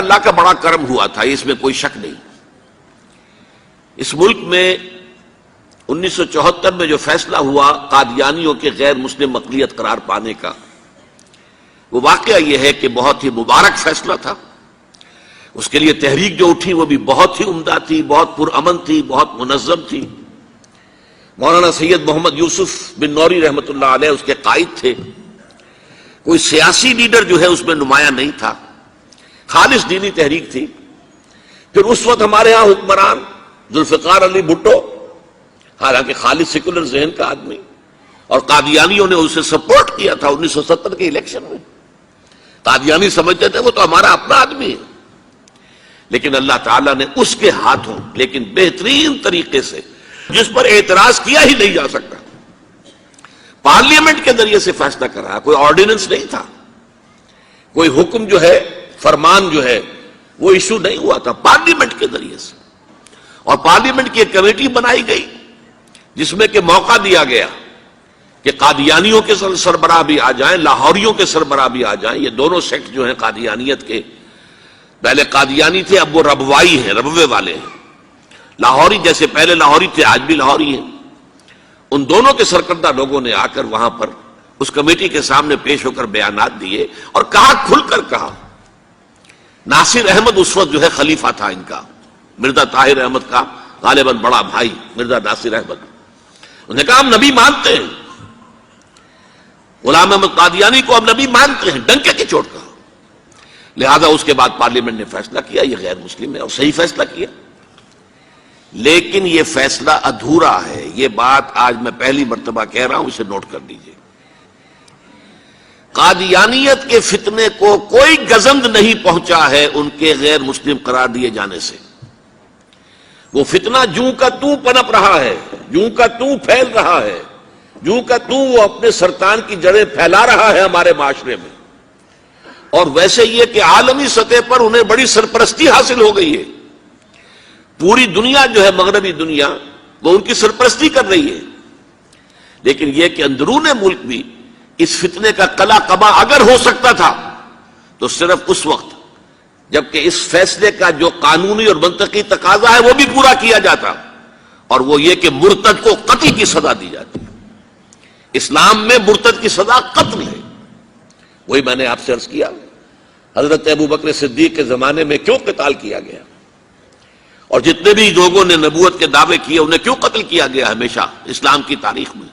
اللہ کا بڑا کرم ہوا تھا، اس میں کوئی شک نہیں۔ اس ملک میں 1974 میں جو فیصلہ ہوا قادیانیوں کے غیر مسلم اقلیت قرار پانے کا، وہ واقعہ یہ ہے کہ بہت ہی مبارک فیصلہ تھا۔ اس کے لیے تحریک جو اٹھی وہ بھی بہت ہی عمدہ تھی، بہت پرامن تھی، بہت منظم تھی۔ مولانا سید محمد یوسف بن نوری رحمۃ اللہ علیہ اس کے قائد تھے۔ کوئی سیاسی لیڈر جو ہے اس میں نمایاں نہیں تھا، خالص دینی تحریک تھی۔ پھر اس وقت ہمارے ہاں حکمران ذوالفقار علی بھٹو، حالانکہ خالص سیکولر ذہن کا آدمی، اور قادیانیوں نے اسے سپورٹ کیا تھا 1970 کے الیکشن میں۔ قادیانی سمجھتے تھے وہ تو ہمارا اپنا آدمی ہے، لیکن اللہ تعالیٰ نے اس کے ہاتھوں لیکن بہترین طریقے سے، جس پر اعتراض کیا ہی نہیں جا سکتا، پارلیمنٹ کے ذریعے سے فیصلہ کرا۔ کوئی آرڈیننس نہیں تھا، کوئی حکم جو ہے، فرمان جو ہے وہ ایشو نہیں ہوا تھا، پارلیمنٹ کے ذریعے سے۔ اور پارلیمنٹ کی ایک کمیٹی بنائی گئی جس میں کہ موقع دیا گیا کہ قادیانیوں کے سربراہ بھی آ جائیں، لاہوریوں کے سربراہ بھی آ جائیں۔ یہ دونوں سیکٹ جو ہیں قادیانیت کے، پہلے قادیانی تھے اب وہ ربوائی ہیں، ربوے والے ہیں۔ لاہوری جیسے پہلے لاہوری تھے آج بھی لاہوری ہیں۔ ان دونوں کے سرکردہ لوگوں نے آ کر وہاں پر اس کمیٹی کے سامنے پیش ہو کر بیانات دیے اور کہا، کھل کر کہا۔ ناصر احمد اس وقت جو ہے خلیفہ تھا ان کا، مرزا طاہر احمد کا غالباً بڑا بھائی مرزا ناصر احمد۔ انہوں نے کہا ہم نبی مانتے ہیں، غلام احمد قادیانی کو ہم نبی مانتے ہیں، ڈنکے کی چوٹ کہا۔ لہذا اس کے بعد پارلیمنٹ نے فیصلہ کیا یہ غیر مسلم ہے، اور صحیح فیصلہ کیا۔ لیکن یہ فیصلہ ادھورا ہے، یہ بات آج میں پہلی مرتبہ کہہ رہا ہوں، اسے نوٹ کر لیجئے۔ قادیانیت کے فتنے کو کوئی گزند نہیں پہنچا ہے ان کے غیر مسلم قرار دیے جانے سے۔ وہ فتنہ جوں کا توں پنپ رہا ہے، جوں کا توں پھیل رہا ہے، جوں کا توں وہ اپنے سرطان کی جڑیں پھیلا رہا ہے ہمارے معاشرے میں۔ اور ویسے یہ کہ عالمی سطح پر انہیں بڑی سرپرستی حاصل ہو گئی ہے، پوری دنیا جو ہے مغربی دنیا وہ ان کی سرپرستی کر رہی ہے۔ لیکن یہ کہ اندرون ملک بھی اس فتنے کا قلع قبا اگر ہو سکتا تھا تو صرف اس وقت جبکہ اس فیصلے کا جو قانونی اور منطقی تقاضا ہے وہ بھی پورا کیا جاتا، اور وہ یہ کہ مرتد کو قتل کی سزا دی جاتی۔ اسلام میں مرتد کی سزا قتل ہے۔ وہی میں نے آپ سے عرض کیا، حضرت ابوبکر صدیق کے زمانے میں کیوں قتال کیا گیا، اور جتنے بھی لوگوں نے نبوت کے دعوے کیے انہیں کیوں قتل کیا گیا ہمیشہ اسلام کی تاریخ میں۔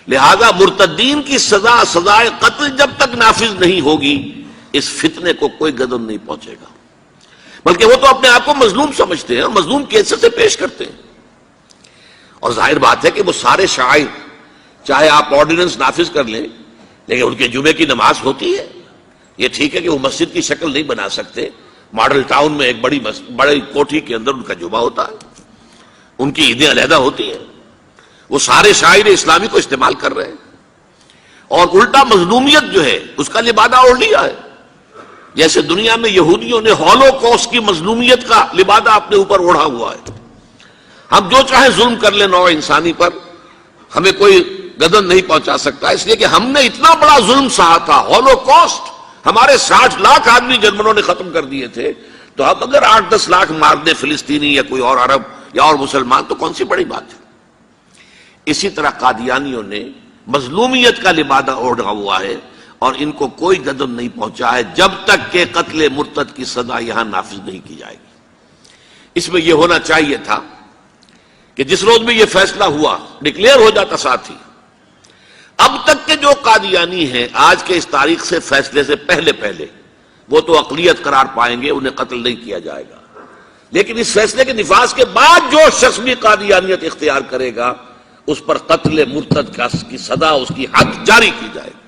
لہذا مرتدین کی سزا، سزائے قتل جب تک نافذ نہیں ہوگی اس فتنے کو کوئی گزر نہیں پہنچے گا، بلکہ وہ تو اپنے آپ کو مظلوم سمجھتے ہیں اور مظلوم کیسے سے پیش کرتے ہیں۔ اور ظاہر بات ہے کہ وہ سارے شعائر، چاہے آپ آرڈیننس نافذ کر لیں، لیکن ان کے جمعے کی نماز ہوتی ہے۔ یہ ٹھیک ہے کہ وہ مسجد کی شکل نہیں بنا سکتے، ماڈل ٹاؤن میں ایک بڑی کوٹھی کے اندر ان کا جمعہ ہوتا ہے، ان کی عیدیں علیحدہ ہوتی ہیں، وہ سارے شاعر اسلامی کو استعمال کر رہے ہیں، اور الٹا مظلومیت جو ہے اس کا لبادہ اوڑھ لیا ہے۔ جیسے دنیا میں یہودیوں نے ہولوکوسٹ کی مظلومیت کا لبادہ اپنے اوپر اوڑھا ہوا ہے۔ ہم جو چاہے ظلم کر لیں نوع انسانی پر، ہمیں کوئی گدن نہیں پہنچا سکتا، اس لیے کہ ہم نے اتنا بڑا ظلم سہا تھا، ہولوکوسٹ، ہمارے 60 لاکھ آدمی جرمنوں نے ختم کر دیے تھے، تو اب اگر 8-10 لاکھ مار دیں فلسطینی یا کوئی اور عرب یا اور مسلمان تو کون سی بڑی بات ہے۔ اسی طرح قادیانیوں نے مظلومیت کا لبادہ اوڑھا ہوا ہے، اور ان کو کوئی گدن نہیں پہنچا ہے جب تک کہ قتل مرتد کی سزا یہاں نافذ نہیں کی جائے گی۔ اس میں یہ ہونا چاہیے تھا کہ جس روز میں یہ فیصلہ ہوا ڈکلیئر ہو جاتا ساتھ ہی، اب تک کے جو قادیانی ہیں آج کے اس تاریخ سے فیصلے سے پہلے وہ تو اقلیت قرار پائیں گے، انہیں قتل نہیں کیا جائے گا، لیکن اس فیصلے کے نفاذ کے بعد جو شخص بھی قادیانیت اختیار کرے گا اس پر قتل مرتد کی سزا، اس کی حد جاری کی جائے گی۔